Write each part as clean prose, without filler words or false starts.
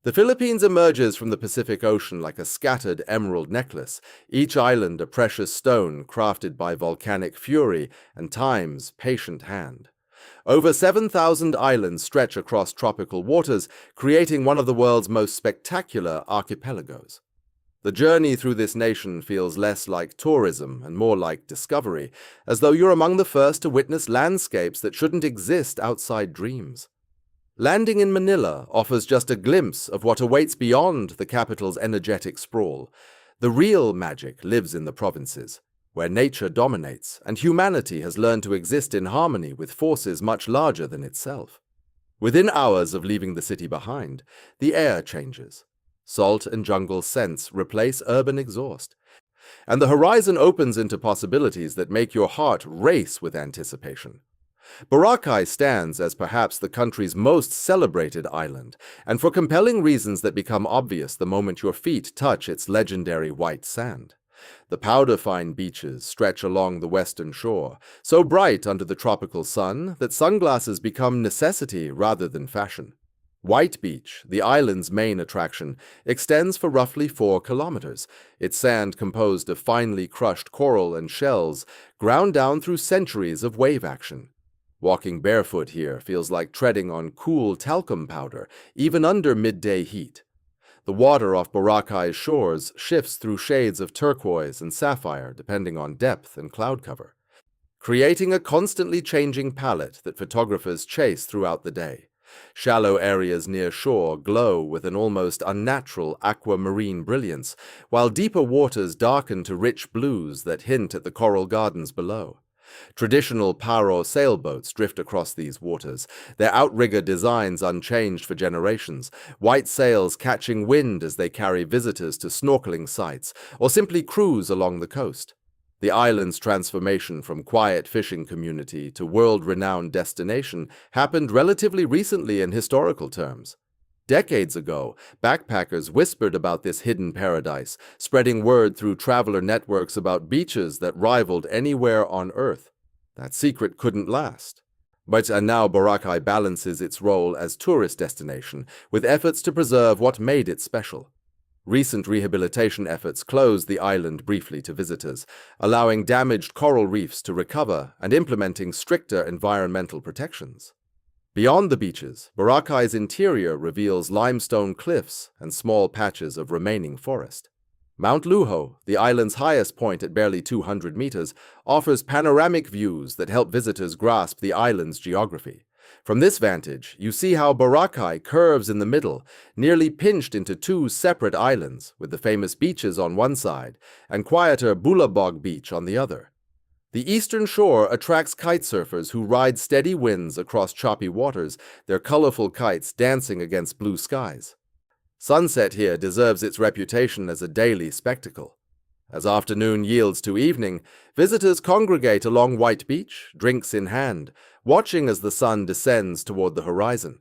The Philippines emerges from the Pacific Ocean like a scattered emerald necklace, each island a precious stone crafted by volcanic fury and time's patient hand. Over 7,000 islands stretch across tropical waters, creating one of the world's most spectacular archipelagos. The journey through this nation feels less like tourism and more like discovery, as though you're among the first to witness landscapes that shouldn't exist outside dreams. Landing in Manila offers just a glimpse of what awaits beyond the capital's energetic sprawl. The real magic lives in the provinces, where nature dominates and humanity has learned to exist in harmony with forces much larger than itself. Within hours of leaving the city behind, the air changes. Salt and jungle scents replace urban exhaust, and the horizon opens into possibilities that make your heart race with anticipation. Boracay stands as perhaps the country's most celebrated island, and for compelling reasons that become obvious the moment your feet touch its legendary white sand. The powder-fine beaches stretch along the western shore, so bright under the tropical sun that sunglasses become necessity rather than fashion. White Beach, the island's main attraction, extends for roughly 4 kilometers, its sand composed of finely crushed coral and shells, ground down through centuries of wave action. Walking barefoot here feels like treading on cool talcum powder, even under midday heat. The water off Boracay's shores shifts through shades of turquoise and sapphire depending on depth and cloud cover, creating a constantly changing palette that photographers chase throughout the day. Shallow areas near shore glow with an almost unnatural aquamarine brilliance, while deeper waters darken to rich blues that hint at the coral gardens below. Traditional Paro sailboats drift across these waters, their outrigger designs unchanged for generations, white sails catching wind as they carry visitors to snorkeling sites or simply cruise along the coast. The island's transformation from quiet fishing community to world-renowned destination happened relatively recently in historical terms. Decades ago, backpackers whispered about this hidden paradise, spreading word through traveler networks about beaches that rivaled anywhere on Earth. That secret couldn't last. But now Boracay balances its role as tourist destination with efforts to preserve what made it special. Recent rehabilitation efforts closed the island briefly to visitors, allowing damaged coral reefs to recover and implementing stricter environmental protections. Beyond the beaches, Boracay's interior reveals limestone cliffs and small patches of remaining forest. Mount Luho, the island's highest point at barely 200 meters, offers panoramic views that help visitors grasp the island's geography. From this vantage, you see how Boracay curves in the middle, nearly pinched into 2 separate islands, with the famous beaches on one side and quieter Bulabog Beach on the other. The eastern shore attracts kitesurfers who ride steady winds across choppy waters, their colorful kites dancing against blue skies. Sunset here deserves its reputation as a daily spectacle. As afternoon yields to evening, visitors congregate along White Beach, drinks in hand, watching as the sun descends toward the horizon.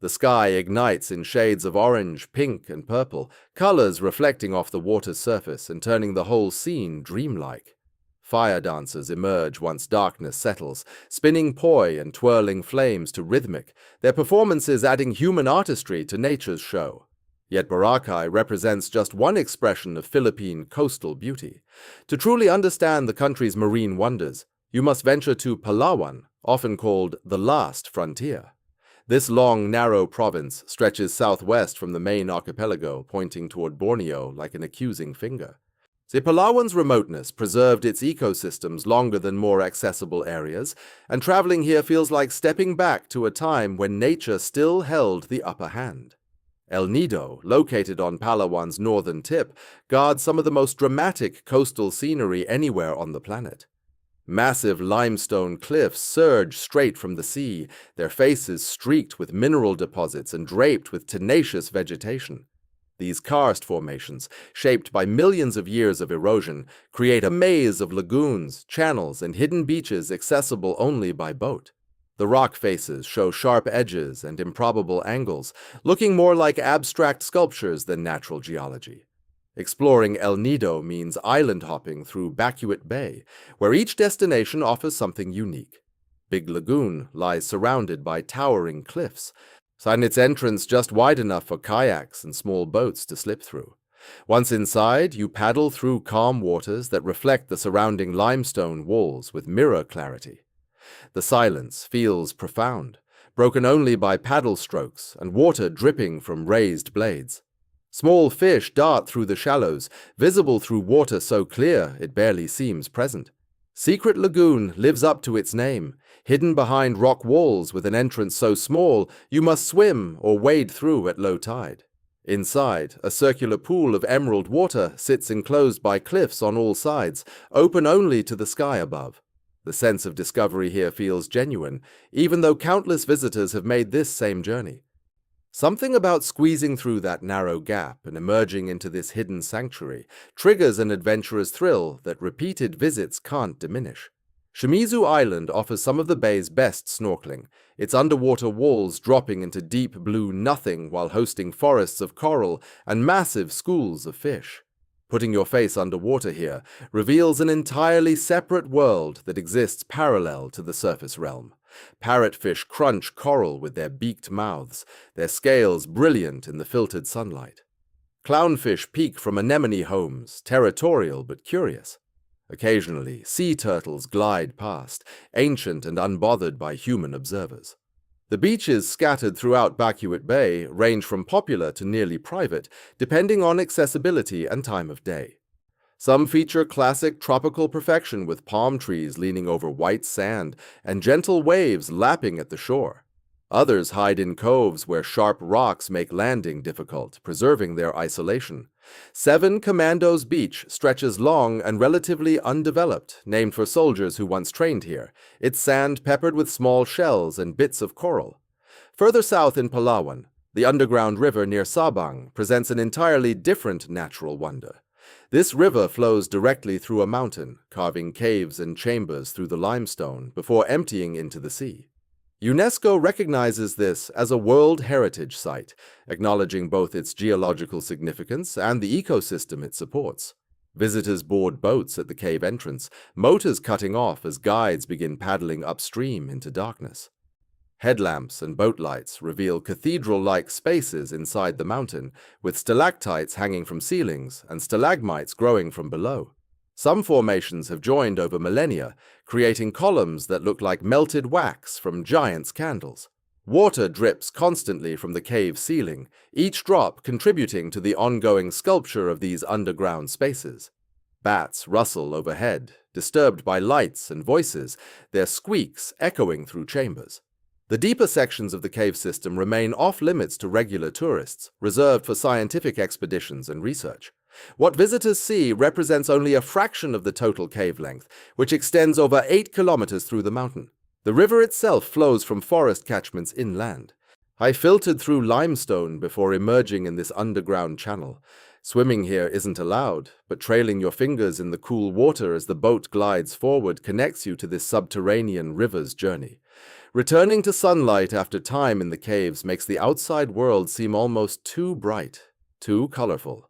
The sky ignites in shades of orange, pink, and purple, colors reflecting off the water's surface and turning the whole scene dreamlike. Fire dancers emerge once darkness settles, spinning poi and twirling flames to rhythmic, their performances adding human artistry to nature's show. Yet Boracay represents just one expression of Philippine coastal beauty. To truly understand the country's marine wonders, you must venture to Palawan, often called the last frontier. This long, narrow province stretches southwest from the main archipelago, pointing toward Borneo like an accusing finger. The Palawan's remoteness preserved its ecosystems longer than more accessible areas, and traveling here feels like stepping back to a time when nature still held the upper hand. El Nido, located on Palawan's northern tip, guards some of the most dramatic coastal scenery anywhere on the planet. Massive limestone cliffs surge straight from the sea, their faces streaked with mineral deposits and draped with tenacious vegetation. These karst formations, shaped by millions of years of erosion, create a maze of lagoons, channels, and hidden beaches accessible only by boat. The rock faces show sharp edges and improbable angles, looking more like abstract sculptures than natural geology. Exploring El Nido means island hopping through Bacuit Bay, where each destination offers something unique. Big Lagoon lies surrounded by towering cliffs. and its entrance just wide enough for kayaks and small boats to slip through. Once inside, you paddle through calm waters that reflect the surrounding limestone walls with mirror clarity. The silence feels profound, broken only by paddle strokes and water dripping from raised blades. Small fish dart through the shallows, visible through water so clear it barely seems present. Secret Lagoon lives up to its name, hidden behind rock walls with an entrance so small you must swim or wade through at low tide. Inside, a circular pool of emerald water sits enclosed by cliffs on all sides, open only to the sky above. The sense of discovery here feels genuine, even though countless visitors have made this same journey. Something about squeezing through that narrow gap and emerging into this hidden sanctuary triggers an adventurous thrill that repeated visits can't diminish. Shimizu Island offers some of the bay's best snorkeling, its underwater walls dropping into deep blue nothing while hosting forests of coral and massive schools of fish. Putting your face underwater here reveals an entirely separate world that exists parallel to the surface realm. Parrotfish crunch coral with their beaked mouths, their scales brilliant in the filtered sunlight. Clownfish peek from anemone homes, territorial but curious. Occasionally, sea turtles glide past, ancient and unbothered by human observers. The beaches scattered throughout Bakuit Bay range from popular to nearly private, depending on accessibility and time of day. Some feature classic tropical perfection with palm trees leaning over white sand and gentle waves lapping at the shore. Others hide in coves where sharp rocks make landing difficult, preserving their isolation. Seven Commandos Beach stretches long and relatively undeveloped, named for soldiers who once trained here, its sand peppered with small shells and bits of coral. Further south in Palawan, the underground river near Sabang presents an entirely different natural wonder. This river flows directly through a mountain, carving caves and chambers through the limestone before emptying into the sea. UNESCO recognizes this as a World Heritage Site, acknowledging both its geological significance and the ecosystem it supports. Visitors board boats at the cave entrance, motors cutting off as guides begin paddling upstream into darkness. Headlamps and boat lights reveal cathedral-like spaces inside the mountain, with stalactites hanging from ceilings and stalagmites growing from below. Some formations have joined over millennia, creating columns that look like melted wax from giants' candles. Water drips constantly from the cave ceiling, each drop contributing to the ongoing sculpture of these underground spaces. Bats rustle overhead, disturbed by lights and voices, their squeaks echoing through chambers. The deeper sections of the cave system remain off-limits to regular tourists, reserved for scientific expeditions and research. What visitors see represents only a fraction of the total cave length, which extends over 8 kilometers through the mountain. The river itself flows from forest catchments inland. I filtered through limestone before emerging in this underground channel. Swimming here isn't allowed, but trailing your fingers in the cool water as the boat glides forward connects you to this subterranean river's journey. Returning to sunlight after time in the caves makes the outside world seem almost too bright, too colorful.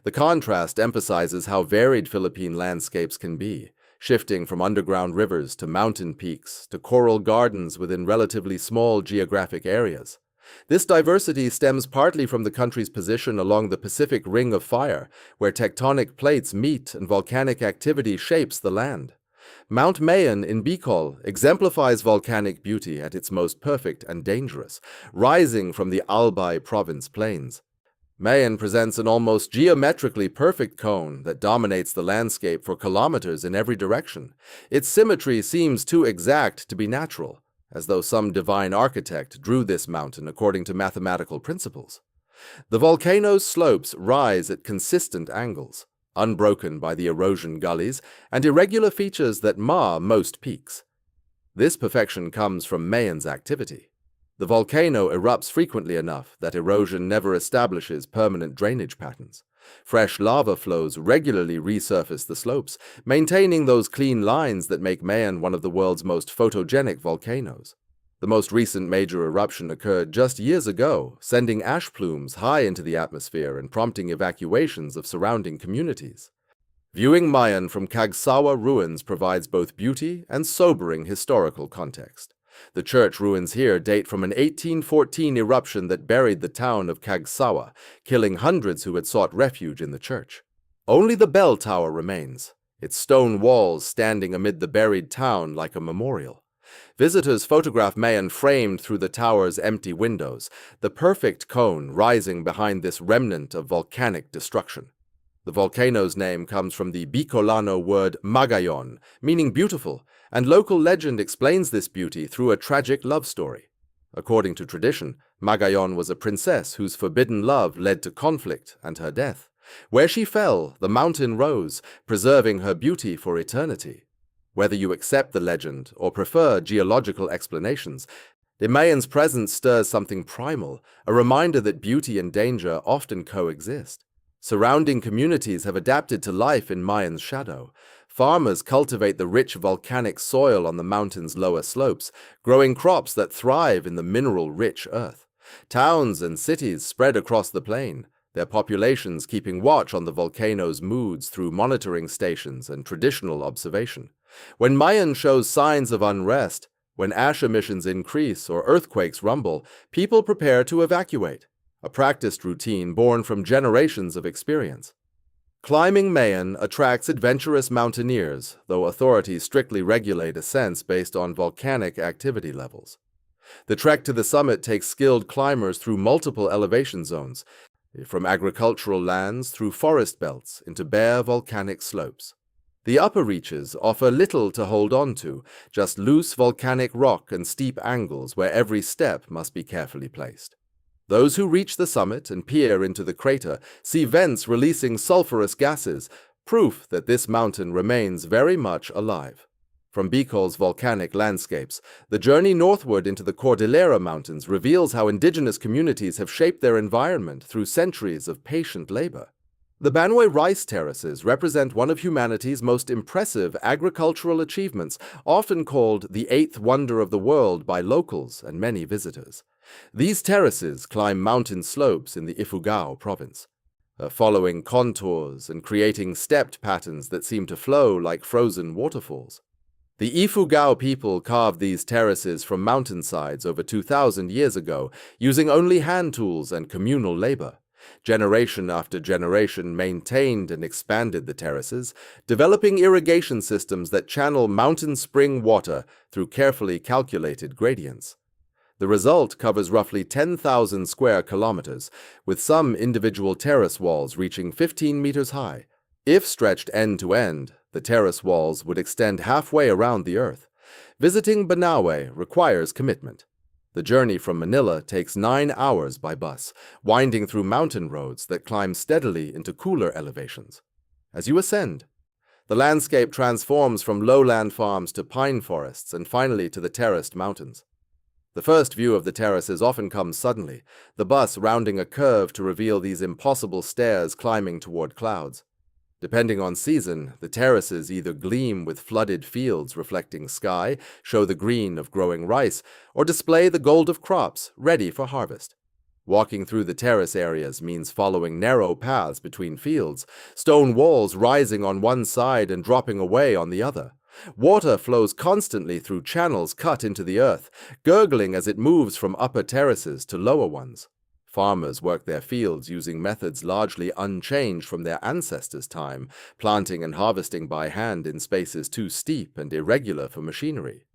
The contrast emphasizes how varied Philippine landscapes can be, shifting from underground rivers to mountain peaks to coral gardens within relatively small geographic areas. This diversity stems partly from the country's position along the Pacific Ring of Fire, where tectonic plates meet and volcanic activity shapes the land. Mount Mayon in Bicol exemplifies volcanic beauty at its most perfect and dangerous, rising from the Albay province plains. Mayon presents an almost geometrically perfect cone that dominates the landscape for kilometers in every direction. Its symmetry seems too exact to be natural, as though some divine architect drew this mountain according to mathematical principles. The volcano's slopes rise at consistent angles, unbroken by the erosion gullies and irregular features that mar most peaks. This perfection comes from Mayon's activity. The volcano erupts frequently enough that erosion never establishes permanent drainage patterns. Fresh lava flows regularly resurface the slopes, maintaining those clean lines that make Mayon one of the world's most photogenic volcanoes. The most recent major eruption occurred just years ago, sending ash plumes high into the atmosphere and prompting evacuations of surrounding communities. Viewing Mayon from Cagsawa ruins provides both beauty and sobering historical context. The church ruins here date from an 1814 eruption that buried the town of Kagsawa, killing hundreds who had sought refuge in the church. Only the bell tower remains, its stone walls standing amid the buried town like a memorial. Visitors photograph Mayon framed through the tower's empty windows, the perfect cone rising behind this remnant of volcanic destruction. The volcano's name comes from the Bicolano word Magayon, meaning beautiful, and local legend explains this beauty through a tragic love story. According to tradition, Magayon was a princess whose forbidden love led to conflict and her death. Where she fell, the mountain rose, preserving her beauty for eternity. Whether you accept the legend or prefer geological explanations, the Mayans' presence stirs something primal, a reminder that beauty and danger often coexist. Surrounding communities have adapted to life in Mayan's shadow. Farmers cultivate the rich volcanic soil on the mountain's lower slopes, growing crops that thrive in the mineral-rich earth. Towns and cities spread across the plain, their populations keeping watch on the volcano's moods through monitoring stations and traditional observation. When Mayan shows signs of unrest, when ash emissions increase or earthquakes rumble, people prepare to evacuate, a practiced routine born from generations of experience. Climbing Mayon attracts adventurous mountaineers, though authorities strictly regulate ascents based on volcanic activity levels. The trek to the summit takes skilled climbers through multiple elevation zones, from agricultural lands through forest belts into bare volcanic slopes. The upper reaches offer little to hold on to, just loose volcanic rock and steep angles where every step must be carefully placed. Those who reach the summit and peer into the crater see vents releasing sulfurous gases, proof that this mountain remains very much alive. From Bicol's volcanic landscapes, the journey northward into the Cordillera Mountains reveals how indigenous communities have shaped their environment through centuries of patient labor. The Banwe rice terraces represent one of humanity's most impressive agricultural achievements, often called the eighth wonder of the world by locals and many visitors. These terraces climb mountain slopes in the Ifugao province, following contours and creating stepped patterns that seem to flow like frozen waterfalls. The Ifugao people carved these terraces from mountainsides over 2,000 years ago, using only hand tools and communal labor. Generation after generation maintained and expanded the terraces, developing irrigation systems that channel mountain spring water through carefully calculated gradients. The result covers roughly 10,000 square kilometers, with some individual terrace walls reaching 15 meters high. If stretched end to end, the terrace walls would extend halfway around the earth. Visiting Banawe requires commitment. The journey from Manila takes 9 hours by bus, winding through mountain roads that climb steadily into cooler elevations. As you ascend, the landscape transforms from lowland farms to pine forests and finally to the terraced mountains. The first view of the terraces often comes suddenly, the bus rounding a curve to reveal these impossible stairs climbing toward clouds. Depending on season, the terraces either gleam with flooded fields reflecting sky, show the green of growing rice, or display the gold of crops ready for harvest. Walking through the terrace areas means following narrow paths between fields, stone walls rising on one side and dropping away on the other. Water flows constantly through channels cut into the earth, gurgling as it moves from upper terraces to lower ones. Farmers work their fields using methods largely unchanged from their ancestors' time, planting and harvesting by hand in spaces too steep and irregular for machinery.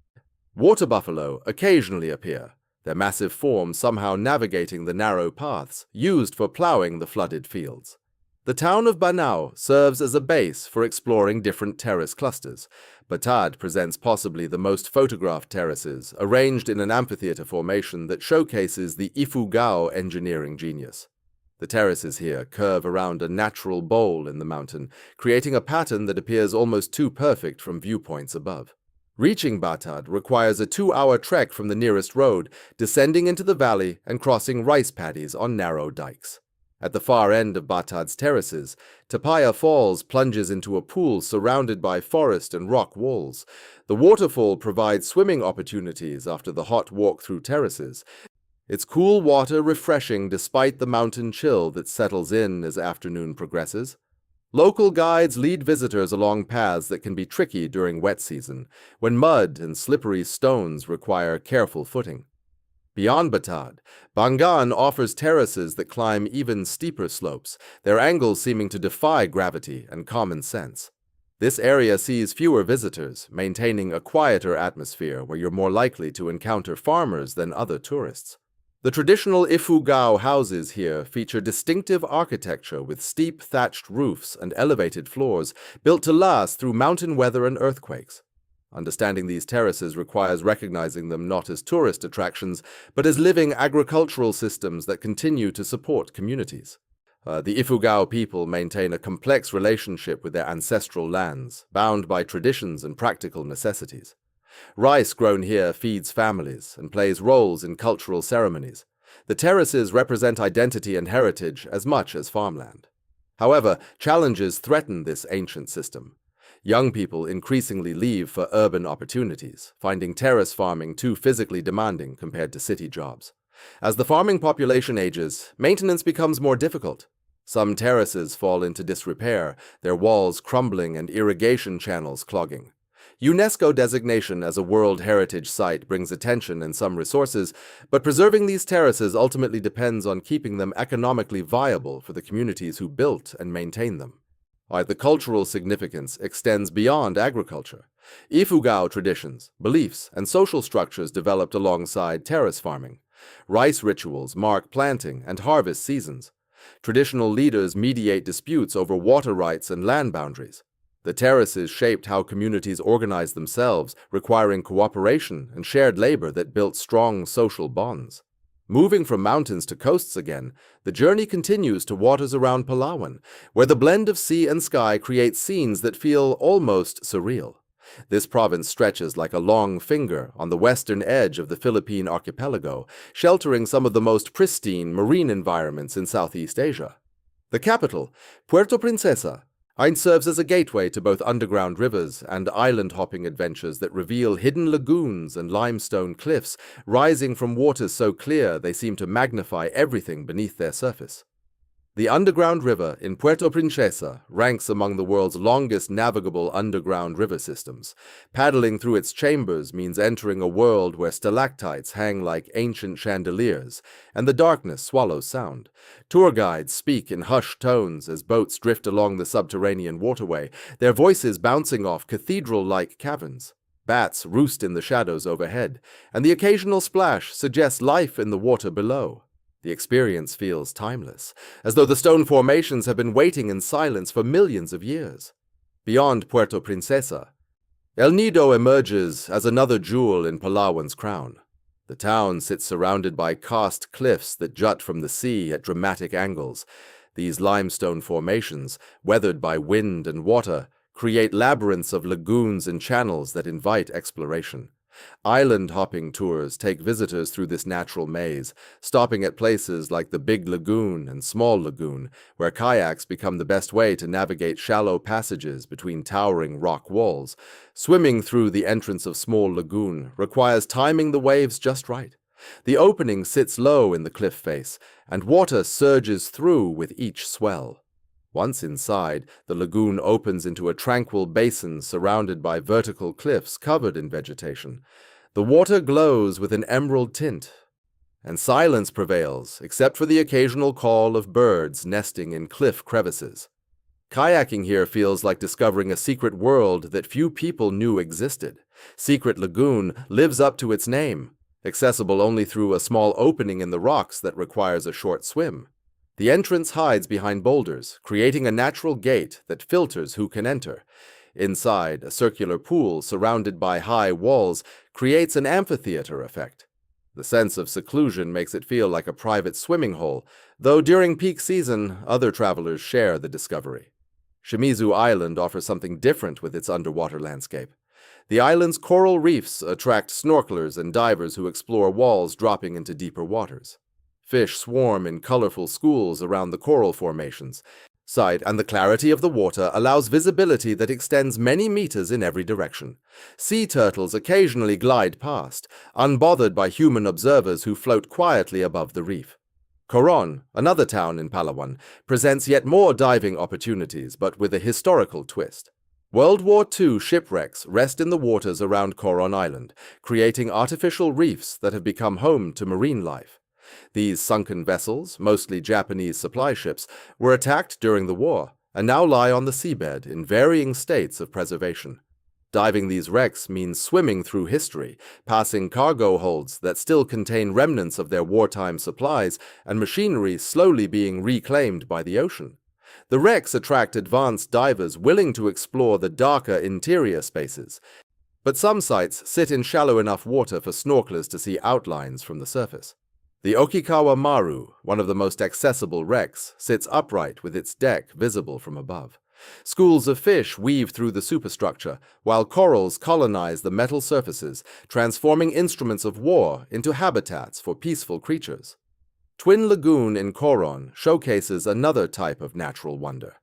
Water buffalo occasionally appear, their massive form somehow navigating the narrow paths used for plowing the flooded fields. The town of Banao serves as a base for exploring different terrace clusters. Batad presents possibly the most photographed terraces, arranged in an amphitheater formation that showcases the Ifugao engineering genius. The terraces here curve around a natural bowl in the mountain, creating a pattern that appears almost too perfect from viewpoints above. Reaching Batad requires a 2-hour trek from the nearest road, descending into the valley and crossing rice paddies on narrow dikes. At the far end of Batad's terraces, Tapaya Falls plunges into a pool surrounded by forest and rock walls. The waterfall provides swimming opportunities after the hot walk through terraces, its cool water refreshing despite the mountain chill that settles in as afternoon progresses. Local guides lead visitors along paths that can be tricky during wet season, when mud and slippery stones require careful footing. Beyond Batad, Bangan offers terraces that climb even steeper slopes, their angles seeming to defy gravity and common sense. This area sees fewer visitors, maintaining a quieter atmosphere where you're more likely to encounter farmers than other tourists. The traditional Ifugao houses here feature distinctive architecture with steep thatched roofs and elevated floors, built to last through mountain weather and earthquakes. Understanding these terraces requires recognizing them not as tourist attractions, but as living agricultural systems that continue to support communities. The Ifugao people maintain a complex relationship with their ancestral lands, bound by traditions and practical necessities. Rice grown here feeds families and plays roles in cultural ceremonies. The terraces represent identity and heritage as much as farmland. However, challenges threaten this ancient system. Young people increasingly leave for urban opportunities, finding terrace farming too physically demanding compared to city jobs. As the farming population ages, maintenance becomes more difficult. Some terraces fall into disrepair, their walls crumbling and irrigation channels clogging. UNESCO designation as a World Heritage Site brings attention and some resources, but preserving these terraces ultimately depends on keeping them economically viable for the communities who built and maintain them. The cultural significance extends beyond agriculture. Ifugao traditions, beliefs, and social structures developed alongside terrace farming. Rice rituals mark planting and harvest seasons. Traditional leaders mediate disputes over water rights and land boundaries. The terraces shaped how communities organized themselves, requiring cooperation and shared labor that built strong social bonds. Moving from mountains to coasts again, the journey continues to waters around Palawan, where the blend of sea and sky creates scenes that feel almost surreal. This province stretches like a long finger on the western edge of the Philippine archipelago, sheltering some of the most pristine marine environments in Southeast Asia. The capital, Puerto Princesa, serves as a gateway to both underground rivers and island-hopping adventures that reveal hidden lagoons and limestone cliffs rising from waters so clear they seem to magnify everything beneath their surface. The underground river in Puerto Princesa ranks among the world's longest navigable underground river systems. Paddling through its chambers means entering a world where stalactites hang like ancient chandeliers, and the darkness swallows sound. Tour guides speak in hushed tones as boats drift along the subterranean waterway, their voices bouncing off cathedral-like caverns. Bats roost in the shadows overhead, and the occasional splash suggests life in the water below. The experience feels timeless, as though the stone formations have been waiting in silence for millions of years. Beyond Puerto Princesa, El Nido emerges as another jewel in Palawan's crown. The town sits surrounded by karst cliffs that jut from the sea at dramatic angles. These limestone formations, weathered by wind and water, create labyrinths of lagoons and channels that invite exploration. Island-hopping tours take visitors through this natural maze, stopping at places like the Big Lagoon and Small Lagoon, where kayaks become the best way to navigate shallow passages between towering rock walls. Swimming through the entrance of Small Lagoon requires timing the waves just right. The opening sits low in the cliff face, and water surges through with each swell. Once inside, the lagoon opens into a tranquil basin surrounded by vertical cliffs covered in vegetation. The water glows with an emerald tint, and silence prevails except for the occasional call of birds nesting in cliff crevices. Kayaking here feels like discovering a secret world that few people knew existed. Secret Lagoon lives up to its name, accessible only through a small opening in the rocks that requires a short swim. The entrance hides behind boulders, creating a natural gate that filters who can enter. Inside, a circular pool surrounded by high walls creates an amphitheater effect. The sense of seclusion makes it feel like a private swimming hole, though during peak season, other travelers share the discovery. Shimizu Island offers something different with its underwater landscape. The island's coral reefs attract snorkelers and divers who explore walls dropping into deeper waters. Fish swarm in colorful schools around the coral formations. And the clarity of the water allows visibility that extends many meters in every direction. Sea turtles occasionally glide past, unbothered by human observers who float quietly above the reef. Coron, another town in Palawan, presents yet more diving opportunities, but with a historical twist. World War II shipwrecks rest in the waters around Coron Island, creating artificial reefs that have become home to marine life. These sunken vessels, mostly Japanese supply ships, were attacked during the war and now lie on the seabed in varying states of preservation. Diving these wrecks means swimming through history, passing cargo holds that still contain remnants of their wartime supplies and machinery slowly being reclaimed by the ocean. The wrecks attract advanced divers willing to explore the darker interior spaces, but some sites sit in shallow enough water for snorkelers to see outlines from the surface. The Okikawa Maru, one of the most accessible wrecks, sits upright with its deck visible from above. Schools of fish weave through the superstructure, while corals colonize the metal surfaces, transforming instruments of war into habitats for peaceful creatures. Twin Lagoon in Coron showcases another type of natural wonder.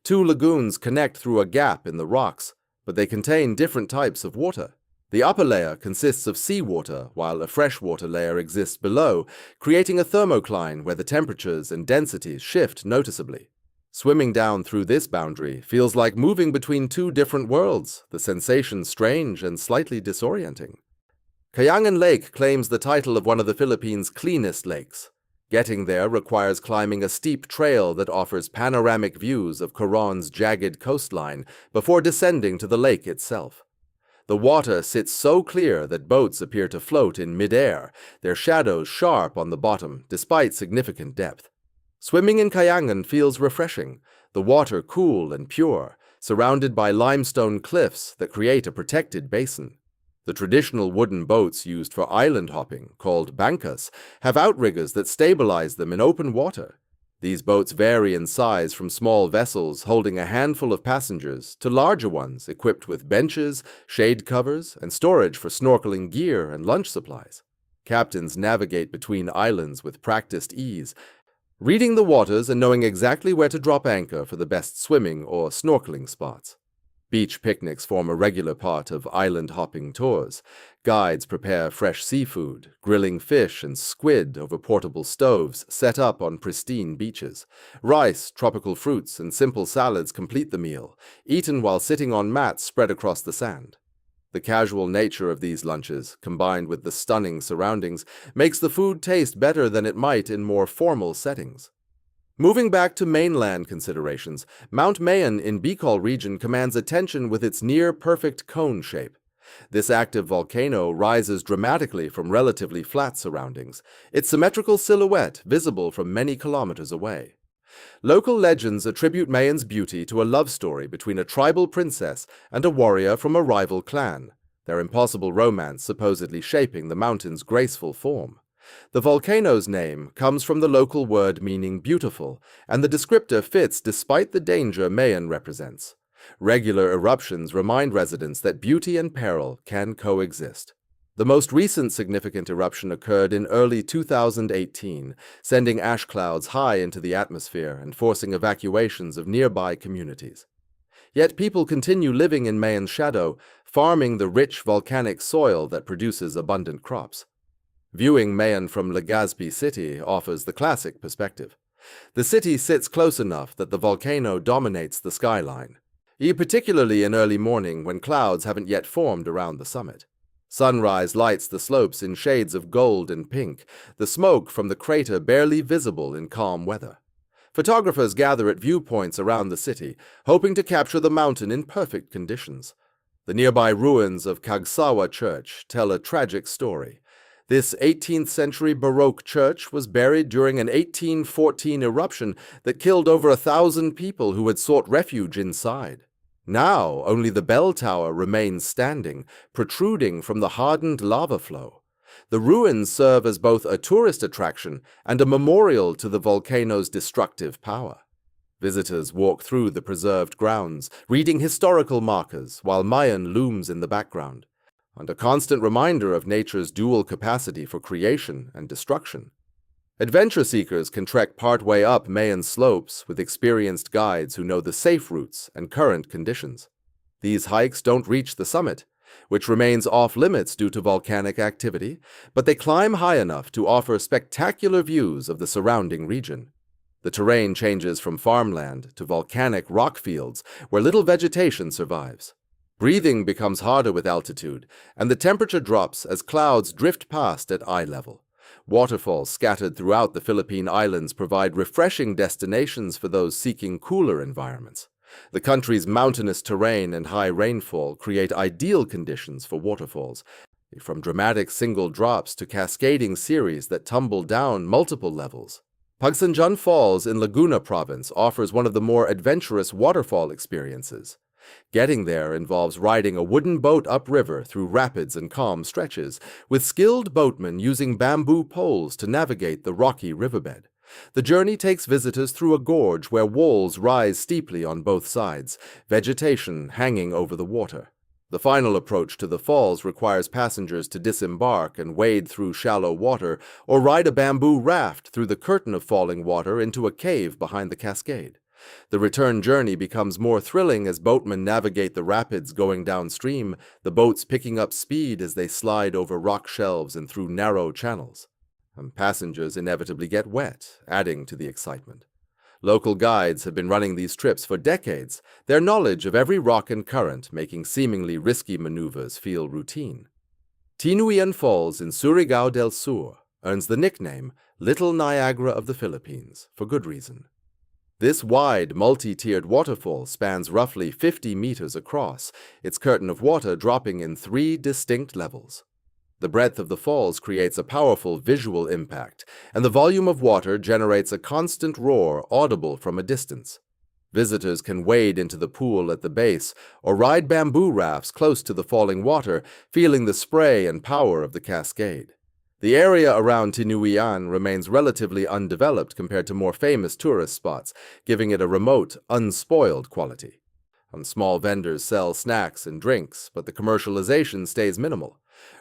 Two lagoons connect through a gap in the rocks, but they contain different types of water. The upper layer consists of seawater, while a freshwater layer exists below, creating a thermocline where the temperatures and densities shift noticeably. Swimming down through this boundary feels like moving between two different worlds, the sensation strange and slightly disorienting. Kayangan Lake claims the title of one of the Philippines' cleanest lakes. Getting there requires climbing a steep trail that offers panoramic views of Coron's jagged coastline before descending to the lake itself. The water sits so clear that boats appear to float in midair, their shadows sharp on the bottom despite significant depth. Swimming in Kayangan feels refreshing, the water cool and pure, surrounded by limestone cliffs that create a protected basin. The traditional wooden boats used for island hopping, called bangkas, have outriggers that stabilize them in open water. These boats vary in size from small vessels holding a handful of passengers to larger ones equipped with benches, shade covers, and storage for snorkeling gear and lunch supplies. Captains navigate between islands with practiced ease, reading the waters and knowing exactly where to drop anchor for the best swimming or snorkeling spots. Beach picnics form a regular part of island-hopping tours. Guides prepare fresh seafood, grilling fish and squid over portable stoves set up on pristine beaches. Rice, tropical fruits, and simple salads complete the meal, eaten while sitting on mats spread across the sand. The casual nature of these lunches, combined with the stunning surroundings, makes the food taste better than it might in more formal settings. Moving back to mainland considerations, Mount Mayon in Bicol region commands attention with its near-perfect cone shape. This active volcano rises dramatically from relatively flat surroundings, its symmetrical silhouette visible from many kilometers away. Local legends attribute Mayon's beauty to a love story between a tribal princess and a warrior from a rival clan, their impossible romance supposedly shaping the mountain's graceful form. The volcano's name comes from the local word meaning beautiful, and the descriptor fits despite the danger Mayon represents. Regular eruptions remind residents that beauty and peril can coexist. The most recent significant eruption occurred in early 2018, sending ash clouds high into the atmosphere and forcing evacuations of nearby communities. Yet people continue living in Mayon's shadow, farming the rich volcanic soil that produces abundant crops. Viewing Mayon from Legazpi City offers the classic perspective. The city sits close enough that the volcano dominates the skyline, particularly in early morning when clouds haven't yet formed around the summit. Sunrise lights the slopes in shades of gold and pink, the smoke from the crater barely visible in calm weather. Photographers gather at viewpoints around the city, hoping to capture the mountain in perfect conditions. The nearby ruins of Kagsawa Church tell a tragic story. This 18th century Baroque church was buried during an 1814 eruption that killed over 1,000 people who had sought refuge inside. Now, only the bell tower remains standing, protruding from the hardened lava flow. The ruins serve as both a tourist attraction and a memorial to the volcano's destructive power. Visitors walk through the preserved grounds, reading historical markers while Mayon looms in the background, and a constant reminder of nature's dual capacity for creation and destruction. Adventure seekers can trek partway up Mayon slopes with experienced guides who know the safe routes and current conditions. These hikes don't reach the summit. which remains off-limits due to volcanic activity, but they climb high enough to offer spectacular views of the surrounding region. The terrain changes from farmland to volcanic rock fields where little vegetation survives. Breathing becomes harder with altitude, and the temperature drops as clouds drift past at eye level. Waterfalls scattered throughout the Philippine Islands provide refreshing destinations for those seeking cooler environments. The country's mountainous terrain and high rainfall create ideal conditions for waterfalls, from dramatic single drops to cascading series that tumble down multiple levels. Pagsanjan Falls in Laguna Province offers one of the more adventurous waterfall experiences. Getting there involves riding a wooden boat upriver through rapids and calm stretches, with skilled boatmen using bamboo poles to navigate the rocky riverbed. The journey takes visitors through a gorge where walls rise steeply on both sides, vegetation hanging over the water. The final approach to the falls requires passengers to disembark and wade through shallow water or ride a bamboo raft through the curtain of falling water into a cave behind the cascade. The return journey becomes more thrilling as boatmen navigate the rapids going downstream, the boats picking up speed as they slide over rock shelves and through narrow channels. And passengers inevitably get wet, adding to the excitement. Local guides have been running these trips for decades, their knowledge of every rock and current making seemingly risky maneuvers feel routine. Tinuian Falls in Surigao del Sur earns the nickname Little Niagara of the Philippines for good reason. This wide, multi-tiered waterfall spans roughly 50 meters across, its curtain of water dropping in 3 distinct levels. The breadth of the falls creates a powerful visual impact, and the volume of water generates a constant roar audible from a distance. Visitors can wade into the pool at the base or ride bamboo rafts close to the falling water, feeling the spray and power of the cascade. The area around Tinuian remains relatively undeveloped compared to more famous tourist spots, giving it a remote, unspoiled quality. Small vendors sell snacks and drinks, but the commercialization stays minimal.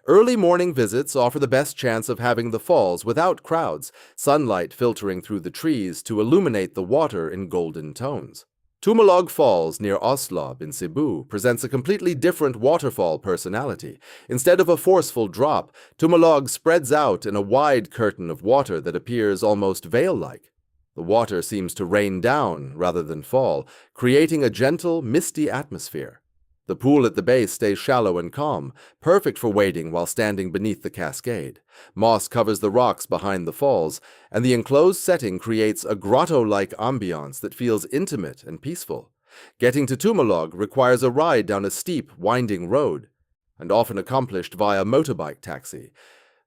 Early morning visits offer the best chance of having the falls without crowds, sunlight filtering through the trees to illuminate the water in golden tones. Tumalog Falls near Oslob in Cebu presents a completely different waterfall personality. Instead of a forceful drop, Tumalog spreads out in a wide curtain of water that appears almost veil-like. The water seems to rain down rather than fall, creating a gentle, misty atmosphere. The pool at the base stays shallow and calm, perfect for wading while standing beneath the cascade. Moss covers the rocks behind the falls, and the enclosed setting creates a grotto-like ambiance that feels intimate and peaceful. Getting to Tumalog requires a ride down a steep, winding road, and often accomplished via motorbike taxi.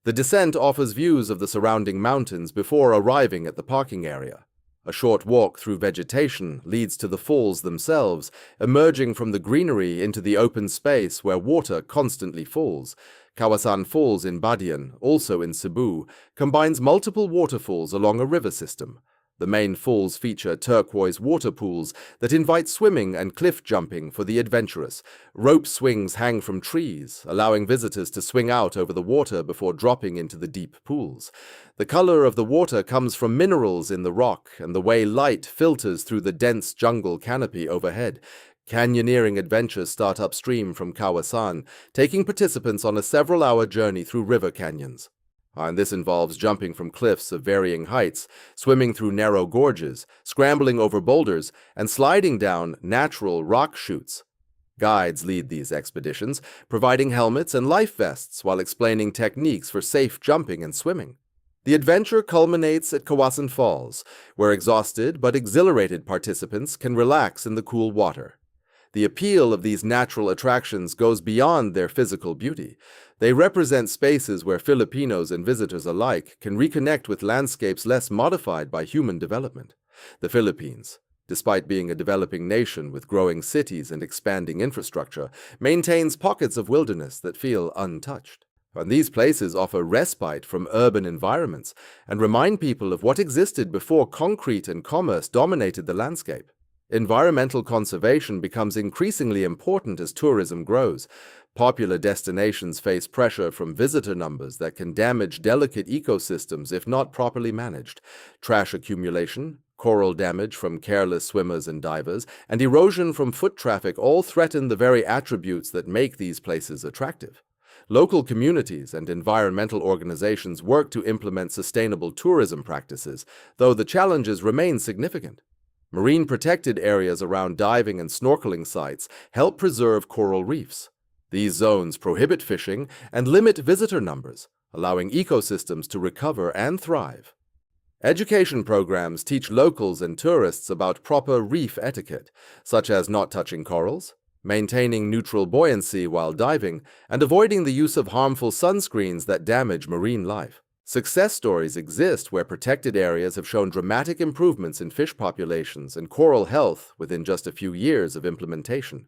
The descent offers views of the surrounding mountains before arriving at the parking area. A short walk through vegetation leads to the falls themselves, emerging from the greenery into the open space where water constantly falls. Kawasan Falls in Badian, also in Cebu, combines multiple waterfalls along a river system. The main falls feature turquoise water pools that invite swimming and cliff jumping for the adventurous. Rope swings hang from trees, allowing visitors to swing out over the water before dropping into the deep pools. The color of the water comes from minerals in the rock and the way light filters through the dense jungle canopy overhead. Canyoneering adventures start upstream from Kawasan, taking participants on a several-hour journey through river canyons. And this involves jumping from cliffs of varying heights, swimming through narrow gorges, scrambling over boulders, and sliding down natural rock chutes. Guides lead these expeditions, providing helmets and life vests while explaining techniques for safe jumping and swimming. The adventure culminates at Kawasan Falls, where exhausted but exhilarated participants can relax in the cool water. The appeal of these natural attractions goes beyond their physical beauty. They represent spaces where Filipinos and visitors alike can reconnect with landscapes less modified by human development. The Philippines, despite being a developing nation with growing cities and expanding infrastructure, maintains pockets of wilderness that feel untouched. And these places offer respite from urban environments and remind people of what existed before concrete and commerce dominated the landscape. Environmental conservation becomes increasingly important as tourism grows. Popular destinations face pressure from visitor numbers that can damage delicate ecosystems if not properly managed. Trash accumulation, Coral damage from careless swimmers and divers, and erosion from foot traffic all threaten the very attributes that make these places attractive. Local communities and environmental organizations work to implement sustainable tourism practices, though the challenges remain significant. Marine protected areas around diving and snorkeling sites help preserve coral reefs. These zones prohibit fishing and limit visitor numbers, allowing ecosystems to recover and thrive. Education programs teach locals and tourists about proper reef etiquette, such as not touching corals, maintaining neutral buoyancy while diving, and avoiding the use of harmful sunscreens that damage marine life. Success stories exist where protected areas have shown dramatic improvements in fish populations and coral health within just a few years of implementation.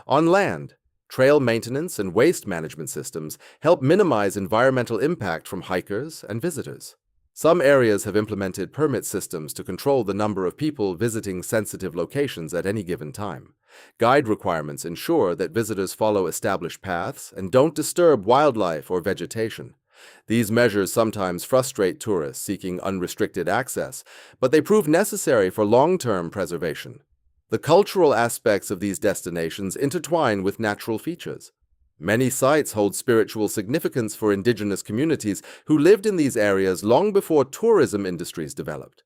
On land, trail maintenance and waste management systems help minimize environmental impact from hikers and visitors. Some areas have implemented permit systems to control the number of people visiting sensitive locations at any given time. Guide requirements ensure that visitors follow established paths and don't disturb wildlife or vegetation. These measures sometimes frustrate tourists seeking unrestricted access, but they prove necessary for long-term preservation. The cultural aspects of these destinations intertwine with natural features. Many sites hold spiritual significance for indigenous communities who lived in these areas long before tourism industries developed.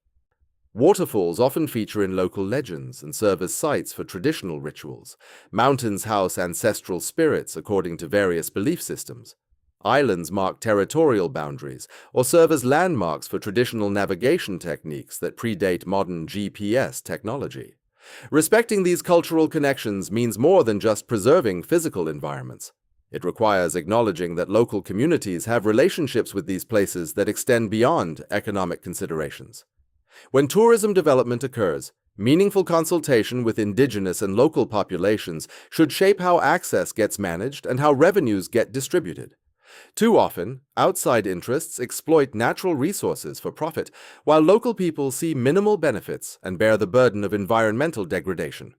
Waterfalls often feature in local legends and serve as sites for traditional rituals. Mountains house ancestral spirits according to various belief systems. Islands mark territorial boundaries or serve as landmarks for traditional navigation techniques that predate modern GPS technology. Respecting these cultural connections means more than just preserving physical environments. It requires acknowledging that local communities have relationships with these places that extend beyond economic considerations. When tourism development occurs, meaningful consultation with indigenous and local populations should shape how access gets managed and how revenues get distributed. Too often, outside interests exploit natural resources for profit, while local people see minimal benefits and bear the burden of environmental degradation.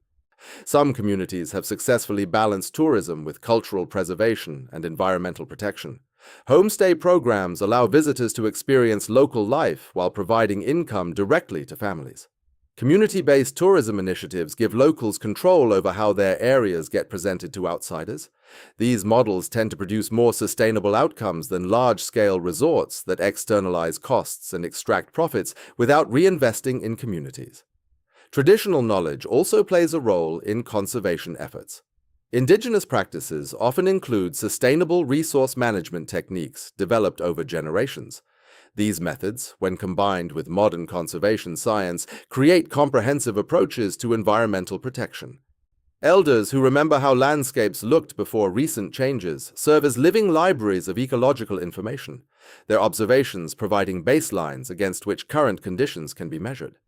Some communities have successfully balanced tourism with cultural preservation and environmental protection. Homestay programs allow visitors to experience local life while providing income directly to families. Community-based tourism initiatives give locals control over how their areas get presented to outsiders. These models tend to produce more sustainable outcomes than large-scale resorts that externalize costs and extract profits without reinvesting in communities. Traditional knowledge also plays a role in conservation efforts. Indigenous practices often include sustainable resource management techniques developed over generations. These methods, when combined with modern conservation science, create comprehensive approaches to environmental protection. Elders who remember how landscapes looked before recent changes serve as living libraries of ecological information, their observations providing baselines against which current conditions can be measured.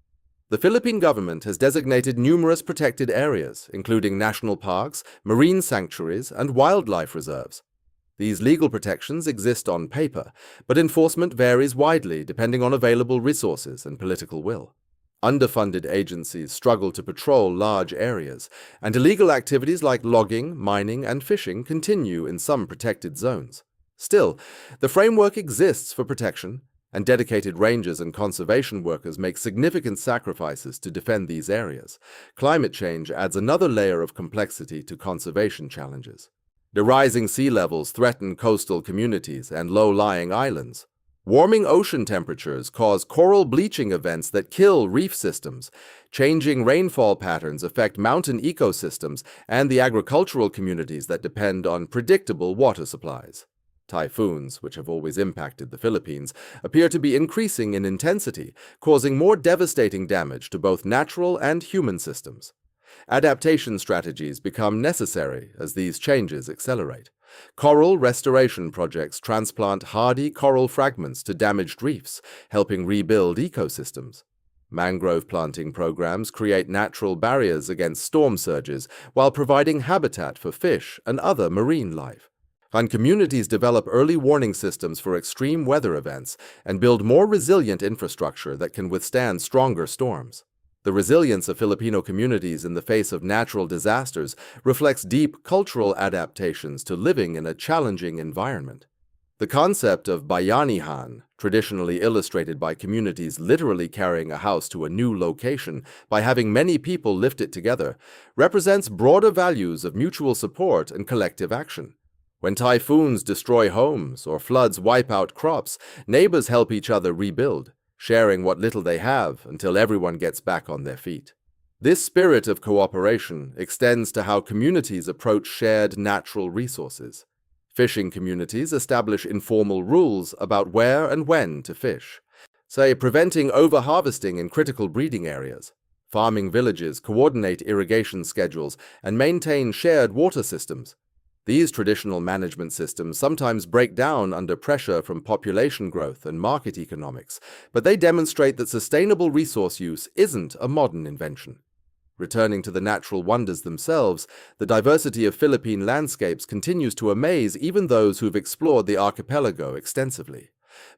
The Philippine government has designated numerous protected areas, including national parks, marine sanctuaries, and wildlife reserves. These legal protections exist on paper, but enforcement varies widely depending on available resources and political will. Underfunded agencies struggle to patrol large areas, and illegal activities like logging, mining, and fishing continue in some protected zones. Still, the framework exists for protection, and dedicated rangers and conservation workers make significant sacrifices to defend these areas. Climate change adds another layer of complexity to conservation challenges. The rising sea levels threaten coastal communities and low-lying islands. Warming ocean temperatures cause coral bleaching events that kill reef systems. Changing rainfall patterns affect mountain ecosystems and the agricultural communities that depend on predictable water supplies. Typhoons, which have always impacted the Philippines, appear to be increasing in intensity, causing more devastating damage to both natural and human systems. Adaptation strategies become necessary as these changes accelerate. Coral restoration projects transplant hardy coral fragments to damaged reefs, helping rebuild ecosystems. Mangrove planting programs create natural barriers against storm surges while providing habitat for fish and other marine life. And communities develop early warning systems for extreme weather events and build more resilient infrastructure that can withstand stronger storms. The resilience of Filipino communities in the face of natural disasters reflects deep cultural adaptations to living in a challenging environment. The concept of bayanihan, traditionally illustrated by communities literally carrying a house to a new location by having many people lift it together, represents broader values of mutual support and collective action. When typhoons destroy homes or floods wipe out crops, neighbors help each other rebuild, sharing what little they have until everyone gets back on their feet. This spirit of cooperation extends to how communities approach shared natural resources. Fishing communities establish informal rules about where and when to fish, say preventing overharvesting in critical breeding areas. Farming villages coordinate irrigation schedules and maintain shared water systems. These traditional management systems sometimes break down under pressure from population growth and market economics, but they demonstrate that sustainable resource use isn't a modern invention. Returning to the natural wonders themselves, the diversity of Philippine landscapes continues to amaze even those who've explored the archipelago extensively.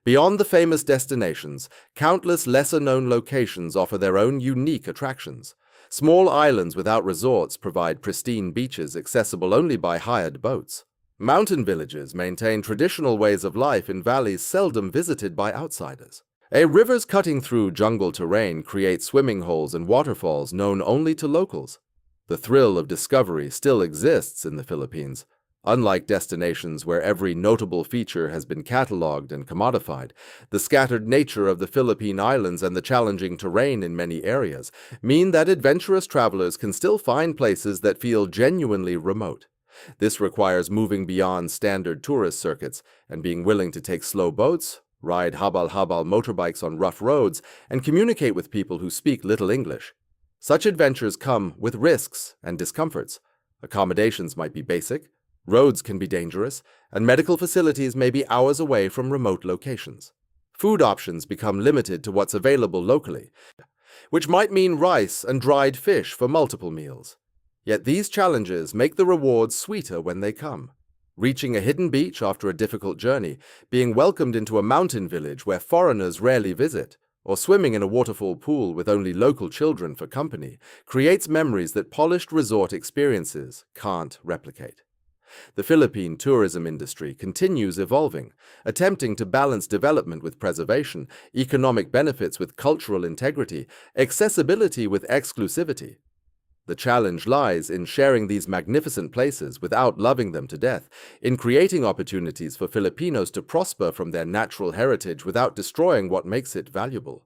Beyond the famous destinations, countless lesser-known locations offer their own unique attractions. Small islands without resorts provide pristine beaches accessible only by hired boats. Mountain villages maintain traditional ways of life in valleys seldom visited by outsiders. Rivers cutting through jungle terrain create swimming holes and waterfalls known only to locals. The thrill of discovery still exists in the Philippines. Unlike destinations where every notable feature has been catalogued and commodified, the scattered nature of the Philippine Islands and the challenging terrain in many areas mean that adventurous travelers can still find places that feel genuinely remote. This requires moving beyond standard tourist circuits and being willing to take slow boats, ride habal-habal motorbikes on rough roads, and communicate with people who speak little English. Such adventures come with risks and discomforts. Accommodations might be basic, roads can be dangerous, and medical facilities may be hours away from remote locations. Food options become limited to what's available locally, which might mean rice and dried fish for multiple meals. Yet these challenges make the rewards sweeter when they come. Reaching a hidden beach after a difficult journey, being welcomed into a mountain village where foreigners rarely visit, or swimming in a waterfall pool with only local children for company, creates memories that polished resort experiences can't replicate. The Philippine tourism industry continues evolving, attempting to balance development with preservation, economic benefits with cultural integrity, accessibility with exclusivity. The challenge lies in sharing these magnificent places without loving them to death, in creating opportunities for Filipinos to prosper from their natural heritage without destroying what makes it valuable.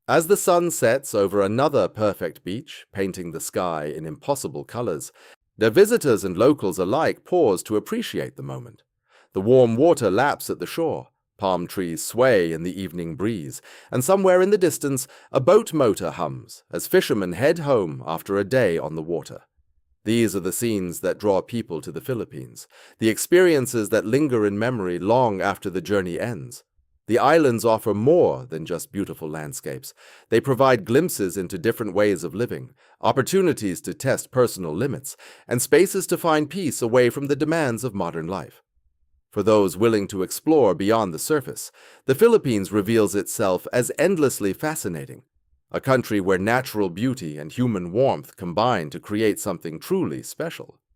As the sun sets over another perfect beach, painting the sky in impossible colors, their visitors and locals alike pause to appreciate the moment. The warm water laps at the shore, palm trees sway in the evening breeze, and somewhere in the distance a boat motor hums as fishermen head home after a day on the water. These are the scenes that draw people to the Philippines, the experiences that linger in memory long after the journey ends. The islands offer more than just beautiful landscapes. They provide glimpses into different ways of living, opportunities to test personal limits, and spaces to find peace away from the demands of modern life. For those willing to explore beyond the surface, the Philippines reveals itself as endlessly fascinating, a country where natural beauty and human warmth combine to create something truly special.